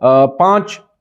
5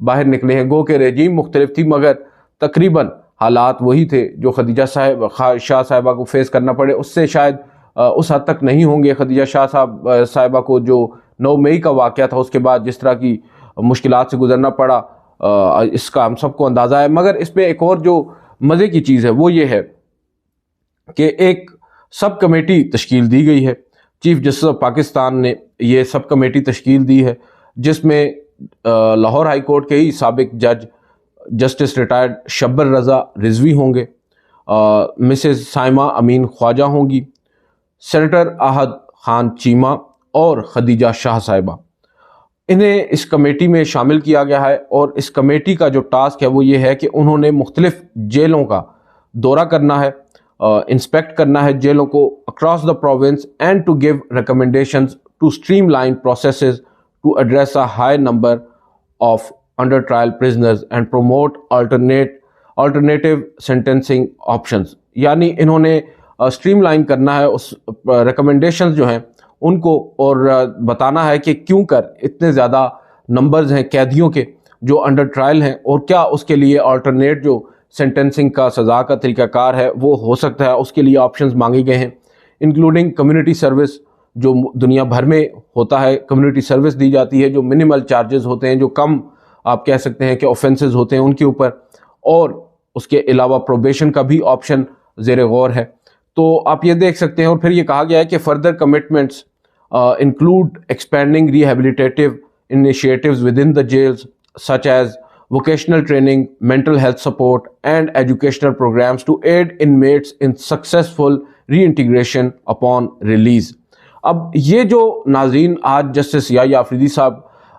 باہر نکلے ہیں. گو کہ رجیم مختلف تھی مگر تقریباً حالات وہی تھے جو خدیجہ شاہ صاحبہ کو فیس کرنا پڑے. اس سے شاید اس حد تک نہیں ہوں گے. خدیجہ شاہ صاحبہ کو جو 9 مئی کا واقعہ تھا اس کے بعد جس طرح کی مشکلات سے گزرنا پڑا اس کا ہم سب کو اندازہ ہے. مگر اس میں ایک اور جو مزے کی چیز ہے وہ یہ ہے کہ ایک سب کمیٹی تشکیل دی گئی ہے. چیف جسٹس آف پاکستان نے یہ سب کمیٹی تشکیل دی ہے جس میں لاہور ہائی کورٹ کے ہی سابق جج جسٹس ریٹائرڈ شبر رضا رضوی ہوں گے, مسز سائمہ امین خواجہ ہوں گی, سینیٹر احد خان چیمہ اور خدیجہ شاہ صاحبہ. انہیں اس کمیٹی میں شامل کیا گیا ہے اور اس کمیٹی کا جو ٹاسک ہے وہ یہ ہے کہ انہوں نے مختلف جیلوں کا دورہ کرنا ہے, انسپیکٹ کرنا ہے جیلوں کو across the province and to give recommendations to streamline processes to address a high number of under trial prisoners and promote alternative sentencing options. یعنی انہوں نے اسٹریم لائن کرنا ہے اس ریکمنڈیشنز جو ہیں ان کو اور بتانا ہے کہ کیوں کر اتنے زیادہ نمبرز ہیں قیدیوں کے جو انڈر ٹرائل ہیں اور کیا اس کے لیے آلٹرنیٹ جو سینٹینسنگ کا سزا کا طریقہ کار ہے وہ ہو سکتا ہے. اس کے لیے آپشنز مانگے گئے ہیں انکلوڈنگ کمیونٹی سروس جو دنیا بھر میں ہوتا ہے. کمیونٹی سروس دی جاتی ہے جو منیمل چارجز ہوتے ہیں, جو کم آپ کہہ سکتے ہیں کہ آفینسز ہوتے ہیں ان کے اوپر, اور اس کے علاوہ پروبیشن کا بھی آپشن زیر غور ہے. تو آپ یہ دیکھ سکتے ہیں. اور پھر یہ کہا گیا ہے کہ further commitments include expanding rehabilitative initiatives within the jails such as vocational training, mental health support and educational programs to aid inmates in successful reintegration upon release. اب یہ جو ناظرین آج جسٹس یحییٰ آفریدی صاحب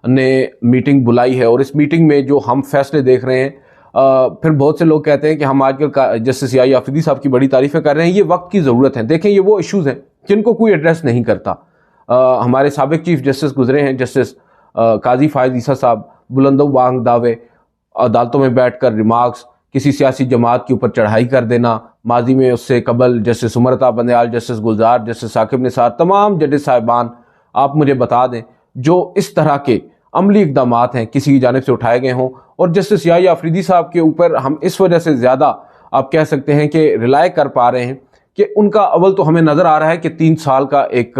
نے میٹنگ بلائی ہے اور اس میٹنگ میں جو ہم فیصلے دیکھ رہے ہیں, پھر بہت سے لوگ کہتے ہیں کہ ہم آج کل جسٹس یحییٰ آفریدی صاحب کی بڑی تعریفیں کر رہے ہیں. یہ وقت کی ضرورت ہے. دیکھیں یہ وہ ایشوز ہیں جن کو کوئی ایڈریس نہیں کرتا. ہمارے سابق چیف جسٹس گزرے ہیں جسٹس قاضی فائز عیسیٰ صاحب, بلند و بانگ دعوے, عدالتوں میں بیٹھ کر ریمارکس, کسی سیاسی جماعت کے اوپر چڑھائی کر دینا. ماضی میں اس سے قبل جسٹس عمر عطا بندیال, جسٹس گلزار, جسٹس ثاقب نثار, تمام ججز صاحبان آپ مجھے بتا دیں جو اس طرح کے عملی اقدامات ہیں کسی کی جانب سے اٹھائے گئے ہوں. اور جسٹس یحییٰ آفریدی صاحب کے اوپر ہم اس وجہ سے زیادہ آپ کہہ سکتے ہیں کہ ریلائی کر پا رہے ہیں کہ ان کا اول تو ہمیں نظر آ رہا ہے کہ 3 سال کا ایک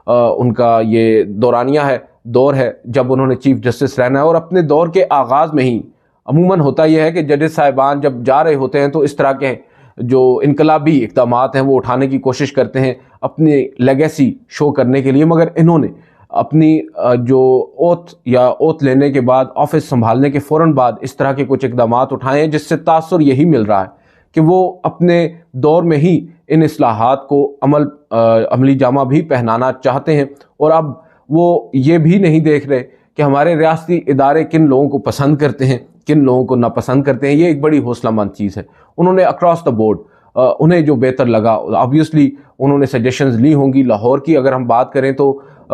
ان کا یہ دورانیہ ہے, دور ہے جب انہوں نے چیف جسٹس رہنا ہے. اور اپنے دور کے آغاز میں ہی عموماً ہوتا یہ ہے کہ ججز صاحبان جب جا رہے ہوتے ہیں تو اس طرح کے جو انقلابی اقدامات ہیں وہ اٹھانے کی کوشش کرتے ہیں اپنی لیگیسی شو کرنے کے لیے. مگر انہوں نے اپنی جو اوتھ لینے کے بعد, آفس سنبھالنے کے فوراً بعد اس طرح کے کچھ اقدامات اٹھائے ہیں جس سے تاثر یہی مل رہا ہے کہ وہ اپنے دور میں ہی ان اصلاحات کو عملی جامہ بھی پہنانا چاہتے ہیں. اور اب وہ یہ بھی نہیں دیکھ رہے کہ ہمارے ریاستی ادارے کن لوگوں کو پسند کرتے ہیں کن لوگوں کو ناپسند کرتے ہیں. یہ ایک بڑی حوصلہ مند چیز ہے. انہوں نے اکراس دا بورڈ انہیں جو بہتر لگا, آبویسلی انہوں نے سجیشنز لی ہوں گی. لاہور کی اگر ہم بات کریں تو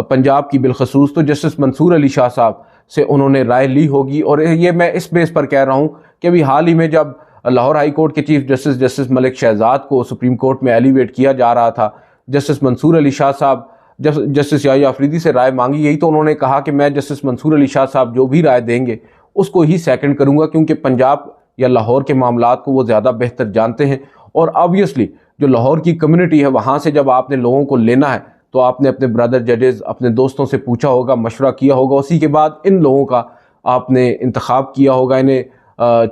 پنجاب کی بالخصوص تو جسٹس منصور علی شاہ صاحب سے انہوں نے رائے لی ہوگی. اور یہ میں اس بیس پر کہہ رہا ہوں کہ ابھی حال ہی میں جب لاہور ہائی کورٹ کے چیف جسٹس جسٹس ملک شہزاد کو سپریم کورٹ میں ایلیویٹ کیا جا رہا تھا, جسٹس منصور علی شاہ صاحب جسٹس یحییٰ آفریدی سے رائے مانگی گئی تو انہوں نے کہا کہ میں جسٹس منصور علی شاہ صاحب جو بھی رائے دیں گے اس کو ہی سیکنڈ کروں گا, کیونکہ پنجاب یا لاہور کے معاملات کو وہ زیادہ بہتر جانتے ہیں. اور آبویسلی جو لاہور کی کمیونٹی ہے وہاں سے جب آپ نے لوگوں کو لینا ہے تو آپ نے اپنے برادر ججز, اپنے دوستوں سے پوچھا ہوگا, مشورہ کیا ہوگا, اسی کے بعد ان لوگوں کا آپ نے انتخاب کیا ہوگا, انہیں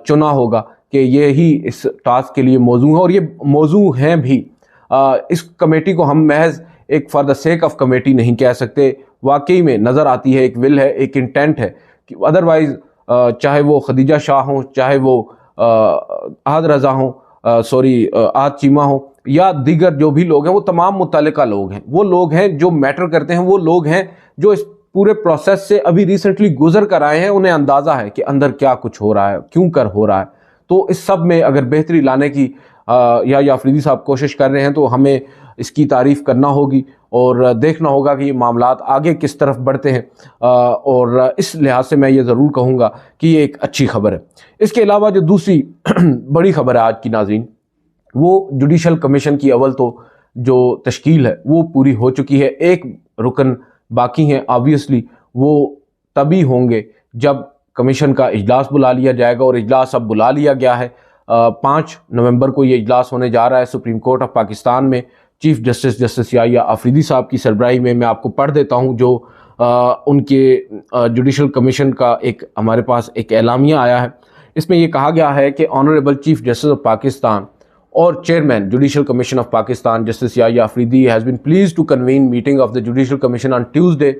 چنا ہوگا کہ یہی اس ٹاسک کے لیے موضوع ہیں. اور یہ موضوع ہیں بھی. اس کمیٹی کو ہم محض ایک for the sake of committee نہیں کہہ سکتے. واقعی میں نظر آتی ہے ایک ول ہے, ایک انٹینٹ ہے کہ ادروائز چاہے وہ خدیجہ شاہ ہوں, چاہے وہ احد رضا ہوں, احد چیمہ ہوں, یا دیگر جو بھی لوگ ہیں, وہ تمام متعلقہ لوگ ہیں. وہ لوگ ہیں جو میٹر کرتے ہیں, وہ لوگ ہیں جو اس پورے پروسیس سے ابھی ریسنٹلی گزر کر آئے ہیں. انہیں اندازہ ہے کہ اندر کیا کچھ ہو رہا ہے, کیوں کر ہو رہا ہے. تو اس سب میں اگر بہتری لانے کی یا آفریدی صاحب کوشش کر رہے ہیں تو ہمیں اس کی تعریف کرنا ہوگی اور دیکھنا ہوگا کہ یہ معاملات آگے کس طرف بڑھتے ہیں. اور اس لحاظ سے میں یہ ضرور کہوں گا کہ یہ ایک اچھی خبر ہے. اس کے علاوہ جو دوسری بڑی خبر ہے آج کی ناظرین, وہ جوڈیشل کمیشن کی اول تو جو تشکیل ہے وہ پوری ہو چکی ہے. ایک رکن باقی ہیں. آبویسلی وہ تبھی ہوں گے جب کمیشن کا اجلاس بلا لیا جائے گا، اور اجلاس اب بلا لیا گیا ہے۔ 5 نومبر کو یہ اجلاس ہونے جا رہا ہے سپریم کورٹ آف پاکستان میں، چیف جسٹس یحییٰ آفریدی صاحب کی سربراہی میں۔ میں آپ کو پڑھ دیتا ہوں جو ان کے جوڈیشل کمیشن کا ہمارے پاس ایک اعلامیہ آیا ہے۔ اس میں یہ کہا گیا ہے کہ honourable chief justice of Pakistan اور chairman judicial commission of Pakistan justice Yahya Afridi has been pleased to convene meeting of the Judicial Commission on Tuesday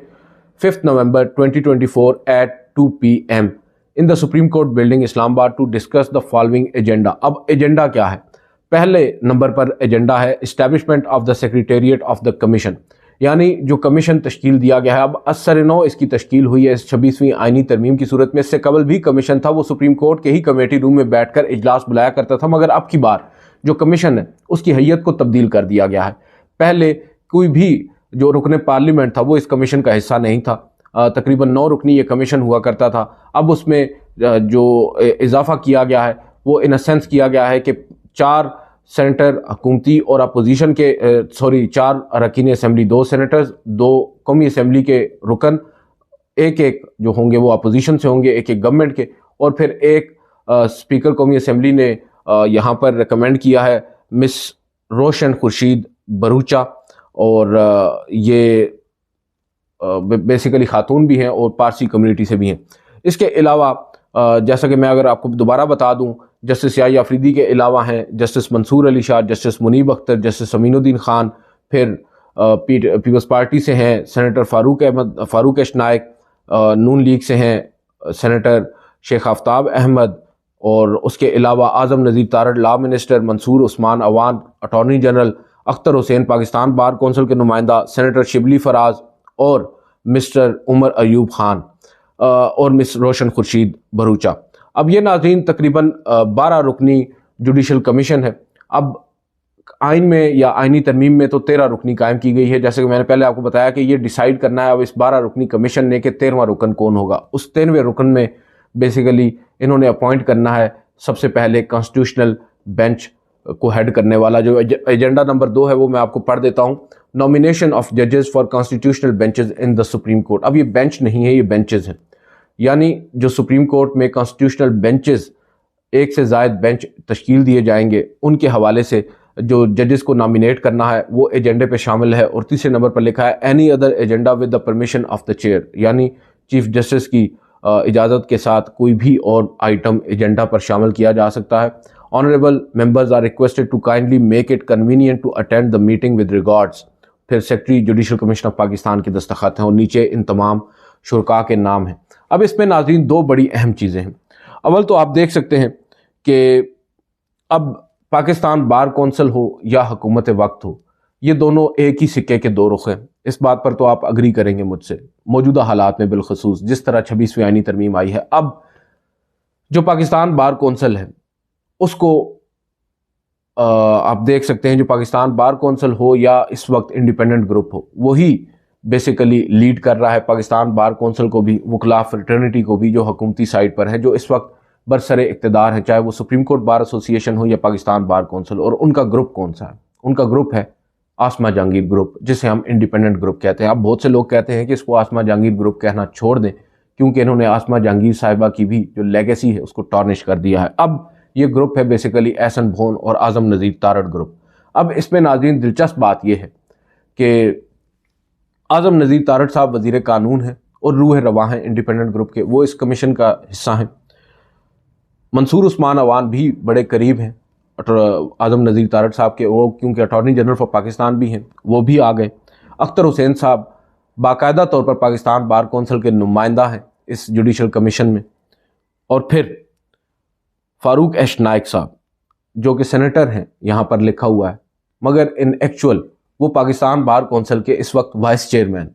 5th November 2024 at 2 p.m. in the Supreme Court building Islam Abad to discuss the following agenda۔ اب agenda کیا ہے؟ پہلے number پر agenda ہے establishment of the secretariat of the commission, یعنی جو commission تشکیل دیا گیا ہے۔ اب اثر نو اس کی تشکیل ہوئی ہے اس 26ویں آئینی ترمیم کی صورت میں۔ اس سے قبل بھی کمیشن تھا، وہ سپریم کورٹ کے ہی کمیٹی روم میں بیٹھ کر اجلاس بلایا کرتا تھا، مگر اب کی بار جو کمیشن ہے اس کی حیت کو تبدیل کر دیا گیا ہے۔ پہلے کوئی بھی جو رکن پارلیمنٹ تھا وہ اس کمیشن کا حصہ نہیں تھا، تقریباً 9 رکنی یہ کمیشن ہوا کرتا تھا۔ اب اس میں جو اضافہ کیا گیا ہے وہ ان سینس کیا گیا ہے کہ 4 سینیٹر حکومتی اور اپوزیشن کے 4 اراکین اسمبلی، 2 سینیٹرز، 2 قومی اسمبلی کے رکن، ایک جو ہوں گے وہ اپوزیشن سے ہوں گے، ایک گورنمنٹ کے، اور پھر ایک اسپیکر قومی اسمبلی نے یہاں پر ریکمینڈ کیا ہے مس روشن خورشید بھروچا، اور یہ بیسیکلی خاتون بھی ہیں اور پارسی کمیونٹی سے بھی ہیں۔ اس کے علاوہ جیسا کہ میں اگر آپ کو دوبارہ بتا دوں، جسٹس یحییٰ آفریدی کے علاوہ ہیں جسٹس منصور علی شاہ، جسٹس منیب اختر، جسٹس امین الدین خان، پھر پیپلز پارٹی سے ہیں سینیٹر فاروق اشنائک، نون لیگ سے ہیں سینیٹر شیخ آفتاب احمد، اور اس کے علاوہ اعظم نذیر تارڑ لا منسٹر، منصور عثمان Awan attorney general, Akhtar Hussain Pakistan bar council کے نمائندہ، سینیٹر شبلی فراز اور مسٹر عمر ایوب خان اور مس روشن خورشید بھروچا۔ اب یہ ناظرین تقریباً 12 رکنی جوڈیشل کمیشن ہے۔ اب آئین میں یا آئینی ترمیم میں تو 13 رکنی قائم کی گئی ہے، جیسے کہ میں نے پہلے آپ کو بتایا کہ یہ ڈیسائیڈ کرنا ہے اب اس 12 رکنی کمیشن نے کہ 13واں رکن کون ہوگا۔ اس 13ویں رکن میں بیسیکلی انہوں نے اپوائنٹ کرنا ہے سب سے پہلے کانسٹیٹیوشنل بینچ کو ہیڈ کرنے والا۔ جو ایجنڈا نمبر 2 ہے وہ میں آپ کو پڑھ دیتا ہوں، نومینیشن آف ججز for constitutional benches in the supreme court. اب یہ بینچ نہیں ہے، یہ بینچز ہیں، یعنی جو سپریم کورٹ میں کانسٹیٹیوشنل بینچز، ایک سے زائد بینچ تشکیل دیے جائیں گے، ان کے حوالے سے جو ججز کو نامینیٹ کرنا ہے وہ ایجنڈے پہ شامل ہے۔ اور تیسرے نمبر پر لکھا ہے any other agenda with the permission of the chair, یعنی چیف جسٹس کی اجازت کے ساتھ کوئی بھی اور آئٹم ایجنڈا پر شامل کیا جا سکتا ہے۔ Honourable members are requested to kindly make it convenient to attend the meeting with regards. پھر secretary judicial commission of Pakistan کے دستخط ہیں اور نیچے ان تمام شرکاء کے نام ہیں۔ اب اس میں ناظرین 2 بڑی اہم چیزیں ہیں۔ اول تو آپ دیکھ سکتے ہیں کہ اب پاکستان بار کونسل ہو یا حکومت وقت ہو، یہ دونوں ایک ہی سکے کے 2 رخ ہیں۔ اس بات پر تو آپ اگری کریں گے مجھ سے، موجودہ حالات میں بالخصوص جس طرح 26ویں آئینی ترمیم آئی ہے۔ اب جو پاکستان بار کونسل ہے اس کو آپ دیکھ سکتے ہیں، جو پاکستان بار کونسل ہو یا اس وقت انڈیپینڈنٹ گروپ ہو، وہی بیسیکلی لیڈ کر رہا ہے پاکستان بار کونسل کو بھی، وکلاء فریٹرنیٹی کو بھی، جو حکومتی سائٹ پر ہے، جو اس وقت برسر اقتدار ہے، چاہے وہ سپریم کورٹ بار ایسوسی ایشن ہو یا پاکستان بار کونسل۔ اور ان کا گروپ کون سا ہے؟ ان کا گروپ ہے آسما جہانگیر گروپ، جسے ہم انڈیپینڈنٹ گروپ کہتے ہیں۔ اب بہت سے لوگ کہتے ہیں کہ اس کو آسما جہانگیر گروپ کہنا چھوڑ دیں، کیونکہ انہوں نے آسما جہانگیر صاحبہ کی بھی جو لیگیسی ہے اس کو ٹارنش کر دیا ہے۔ اب یہ گروپ ہے بیسیکلی احسن بھون اور اعظم نذیر تارڑ گروپ۔ اب اس میں ناظرین دلچسپ بات یہ ہے کہ اعظم نذیر تارڑ صاحب وزیر قانون ہیں اور روح رواں ہیں انڈیپینڈنٹ گروپ کے، وہ اس کمیشن کا حصہ ہیں۔ منصور عثمان عوان بھی بڑے قریب ہیں اعظم نذیر تارڑ صاحب کے، وہ کیونکہ اٹارنی جنرل فار پاکستان بھی ہیں، وہ بھی آ گئے۔ اختر حسین صاحب باقاعدہ طور پر پاکستان بار کونسل کے نمائندہ ہیں اس جوڈیشل کمیشن میں۔ اور پھر فاروق اشنائک صاحب جو کہ سینیٹر ہیں، یہاں پر لکھا ہوا ہے، مگر ان ایکچول وہ پاکستان بار کونسل کے اس وقت وائس چیئرمین۔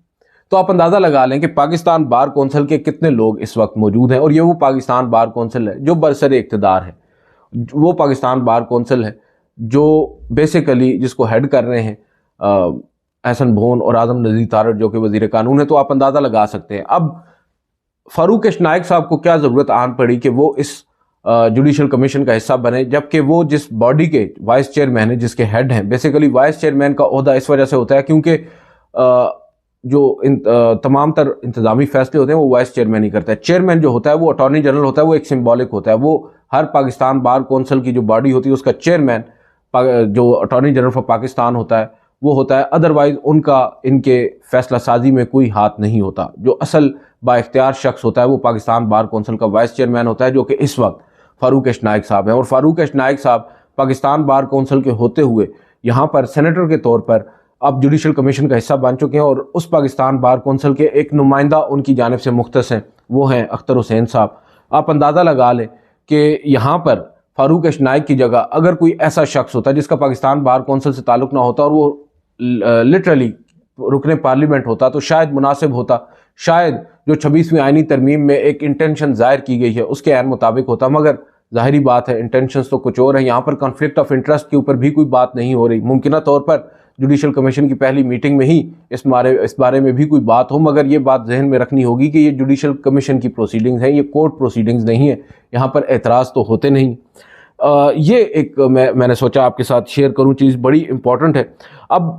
تو آپ اندازہ لگا لیں کہ پاکستان بار کونسل کے کتنے لوگ اس وقت موجود ہیں، اور یہ وہ پاکستان بار کونسل ہے جو برسر اقتدار ہے، وہ پاکستان بار کونسل ہے جو بیسیکلی جس کو ہیڈ کر رہے ہیں احسن بھون اور اعظم نذیر تارڑ جو کہ وزیر قانون ہے۔ تو آپ اندازہ لگا سکتے ہیں اب فاروق اشنائک صاحب کو کیا ضرورت آن پڑی کہ وہ اس جوڈیشل کمیشن کا حصہ بنے، جبکہ وہ جس باڈی کے وائس چیئرمین ہیں، جس کے ہیڈ ہیں۔ بیسیکلی وائس چیئرمین کا عہدہ اس وجہ سے ہوتا ہے کیونکہ جو تمام تر انتظامی فیصلے ہوتے ہیں وہ وائس چیئرمین ہی کرتا ہے. چیئرمین جو ہوتا ہے وہ اٹارنی جنرل ہوتا ہے, وہ ایک سمبولک ہوتا ہے. وہ ہر پاکستان بار کونسل کی جو باڈی ہوتی ہے اس کا چیئرمین جو اٹارنی جنرل فار پاکستان ہوتا ہے وہ ہوتا ہے. ادروائز ان کے فیصلہ سازی میں کوئی ہاتھ نہیں ہوتا. جو اصل با اختیار شخص ہوتا ہے وہ پاکستان بار کونسل کا وائس چیئرمین ہوتا ہے, جو کہ اس وقت فاروق ایش نائک صاحب ہیں. اور فاروق ایش نائک صاحب پاکستان بار کونسل کے ہوتے ہوئے یہاں پر سینیٹر کے طور پر اب جوڈیشل کمیشن کا حصہ بن چکے ہیں, اور اس پاکستان بار کونسل کے ایک نمائندہ ان کی جانب سے مختص ہیں, وہ ہیں اختر حسین صاحب. آپ اندازہ لگا لیں کہ یہاں پر فاروق ایش نائک کی جگہ اگر کوئی ایسا شخص ہوتا جس کا پاکستان بار کونسل سے تعلق نہ ہوتا اور وہ لٹرلی رکن پارلیمنٹ ہوتا تو شاید مناسب ہوتا, شاید جو 26ویں آئینی ترمیم میں ایک انٹینشن ظاہر کی گئی ہے اس کے عین مطابق ہوتا. مگر ظاہری بات ہے انٹینشنز تو کچھ اور ہیں. یہاں پر کنفلکٹ آف انٹرسٹ کے اوپر بھی کوئی بات نہیں ہو رہی. ممکنہ طور پر جوڈیشل کمیشن کی پہلی میٹنگ میں ہی اس بارے میں بھی کوئی بات ہو, مگر یہ بات ذہن میں رکھنی ہوگی کہ یہ جوڈیشل کمیشن کی پروسیڈنگز ہیں, یہ کورٹ پروسیڈنگز نہیں ہیں. یہاں پر اعتراض تو ہوتے نہیں. یہ ایک میں نے سوچا آپ کے ساتھ شیئر کروں, چیز بڑی امپورٹنٹ ہے. اب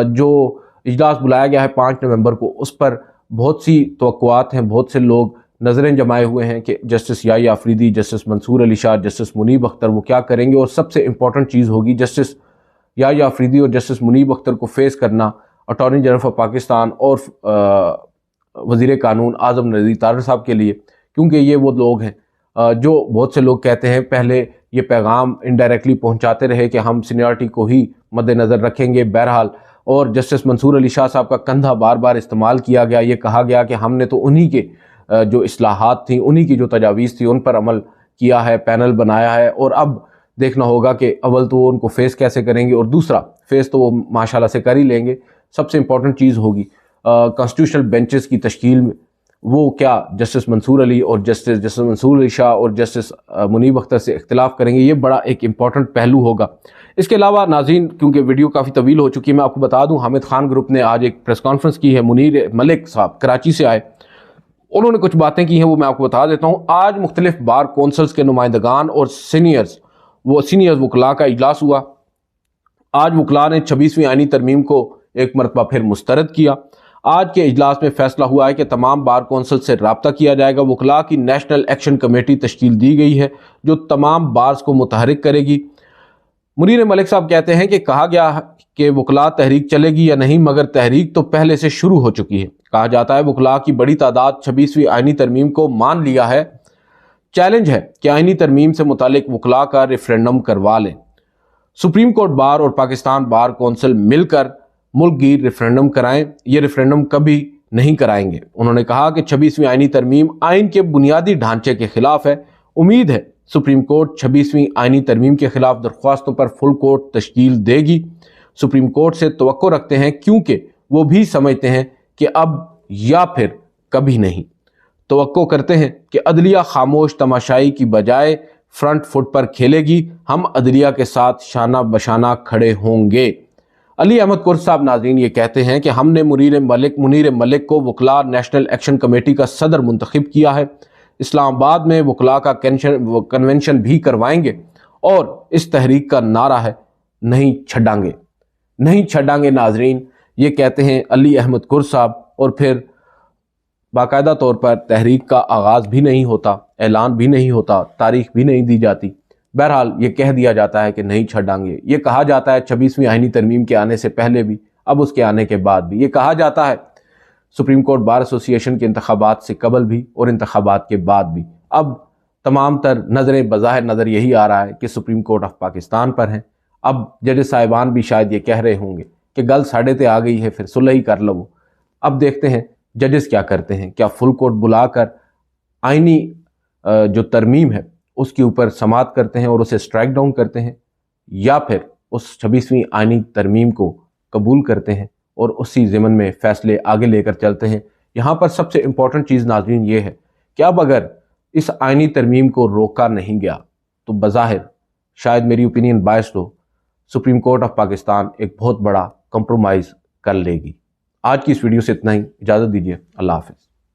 جو اجلاس بلایا گیا ہے 5 نومبر کو, اس پر بہت سی توقعات ہیں, بہت سے لوگ نظریں جمائے ہوئے ہیں کہ جسٹس یحییٰ آفریدی, جسٹس منصور علی شاہ, جسٹس منیب اختر وہ کیا کریں گے. اور سب سے امپورٹنٹ چیز ہوگی جسٹس یحییٰ آفریدی اور جسٹس منیب اختر کو فیس کرنا اٹارنی جنرل فار پاکستان اور وزیر قانون اعظم نذیر تارڑ صاحب کے لیے, کیونکہ یہ وہ لوگ ہیں جو بہت سے لوگ کہتے ہیں پہلے یہ پیغام انڈائریکٹلی پہنچاتے رہے کہ ہم سینیورٹی کو ہی مد نظر رکھیں گے. بہرحال اور جسٹس منصور علی شاہ صاحب کا کندھا بار بار استعمال کیا گیا. یہ کہا گیا کہ ہم نے تو انہی کے جو اصلاحات تھیں, انہی کی جو تجاویز تھی ان پر عمل کیا ہے, پینل بنایا ہے, اور اب دیکھنا ہوگا کہ اول تو وہ ان کو فیس کیسے کریں گے اور دوسرا فیس تو وہ ماشاءاللہ سے کر ہی لیں گے. سب سے امپورٹنٹ چیز ہوگی کانسٹیٹیوشنل بینچز کی تشکیل میں وہ کیا جسٹس منصور علی اور جسٹس منصور علی شاہ اور جسٹس منیب اختر سے اختلاف کریں گے. یہ بڑا ایک امپورٹنٹ پہلو ہوگا. اس کے علاوہ ناظرین, کیونکہ ویڈیو کافی طویل ہو چکی ہے, میں آپ کو بتا دوں حامد خان گروپ نے آج ایک پریس کانفرنس کی ہے. منیر ملک صاحب کراچی سے آئے, انہوں نے کچھ باتیں کی ہیں, وہ میں آپ کو بتا دیتا ہوں. آج مختلف بار کونسلز کے نمائندگان اور سینئرز وکلاء کا اجلاس ہوا. آج وکلاء نے 26ویں آئینی ترمیم کو ایک مرتبہ پھر مسترد کیا. آج کے اجلاس میں فیصلہ ہوا ہے کہ تمام بار کونسل سے رابطہ کیا جائے گا. وکلاء کی نیشنل ایکشن کمیٹی تشکیل دی گئی ہے جو تمام بارز کو متحرک کرے گی. منیر ملک صاحب کہتے ہیں کہ کہا گیا کہ وکلاء تحریک چلے گی یا نہیں, مگر تحریک تو پہلے سے شروع ہو چکی ہے. کہا جاتا ہے وکلاء کی بڑی تعداد 26ویں آئینی ترمیم کو مان لیا ہے. چیلنج ہے کہ آئینی ترمیم سے متعلق وکلاء کا ریفرینڈم کروا لیں. سپریم کورٹ بار اور پاکستان بار کونسل مل کر ملک گیر ریفرینڈم کرائیں. یہ ریفرینڈم کبھی نہیں کرائیں گے. انہوں نے کہا کہ 26ویں آئینی ترمیم آئین کے بنیادی ڈھانچے کے خلاف ہے. امید ہے سپریم کورٹ 26ویں آئینی ترمیم کے خلاف درخواستوں پر فل کورٹ تشکیل دے گی. سپریم کورٹ سے توقع رکھتے ہیں کیونکہ وہ بھی سمجھتے ہیں کہ اب یا پھر کبھی نہیں. توقع کرتے ہیں کہ عدلیہ خاموش تماشائی کی بجائے فرنٹ فٹ پر کھیلے گی. ہم عدلیہ کے ساتھ شانہ بشانہ کھڑے ہوں گے. علی احمد کرد صاحب ناظرین یہ کہتے ہیں کہ ہم نے منیر ملک کو وکلاء نیشنل ایکشن کمیٹی کا صدر منتخب کیا ہے. اسلام آباد میں وکلاء کا کنونشن بھی کروائیں گے اور اس تحریک کا نعرہ ہے نہیں چھڈاں گے ناظرین. یہ کہتے ہیں علی احمد کرد صاحب, اور پھر باقاعدہ طور پر تحریک کا آغاز بھی نہیں ہوتا, اعلان بھی نہیں ہوتا, تاریخ بھی نہیں دی جاتی. بہرحال یہ کہہ دیا جاتا ہے کہ نہیں چھڈاں گے. یہ کہا جاتا ہے 26ویں آئینی ترمیم کے آنے سے پہلے بھی, اب اس کے آنے کے بعد بھی. یہ کہا جاتا ہے سپریم کورٹ بار ایسوسی ایشن کے انتخابات سے قبل بھی اور انتخابات کے بعد بھی. اب تمام تر نظریں بظاہر نظر یہی آ رہا ہے کہ سپریم کورٹ آف پاکستان پر ہیں. اب ججز صاحبان بھی شاید یہ کہہ رہے ہوں گے کہ گل ساڑھے تے آ گئی ہے, پھر صلح ہی کر لو. اب دیکھتے ہیں ججز کیا کرتے ہیں. کیا فل کورٹ بلا کر آئینی جو ترمیم ہے اس کے اوپر سماعت کرتے ہیں اور اسے سٹرائک ڈاؤن کرتے ہیں, یا پھر اس 26ویں آئینی ترمیم کو قبول کرتے ہیں اور اسی ضمن میں فیصلے آگے لے کر چلتے ہیں. یہاں پر سب سے امپورٹنٹ چیز ناظرین یہ ہے کہ اب اگر اس آئینی ترمیم کو روکا نہیں گیا تو بظاہر شاید میری opinion biased who, supreme court of Pakistan ایک بہت بڑا کمپرومائز کر لے گی. آج کی اس ویڈیو سے اتنا ہی. اجازت دیجیے. اللہ حافظ.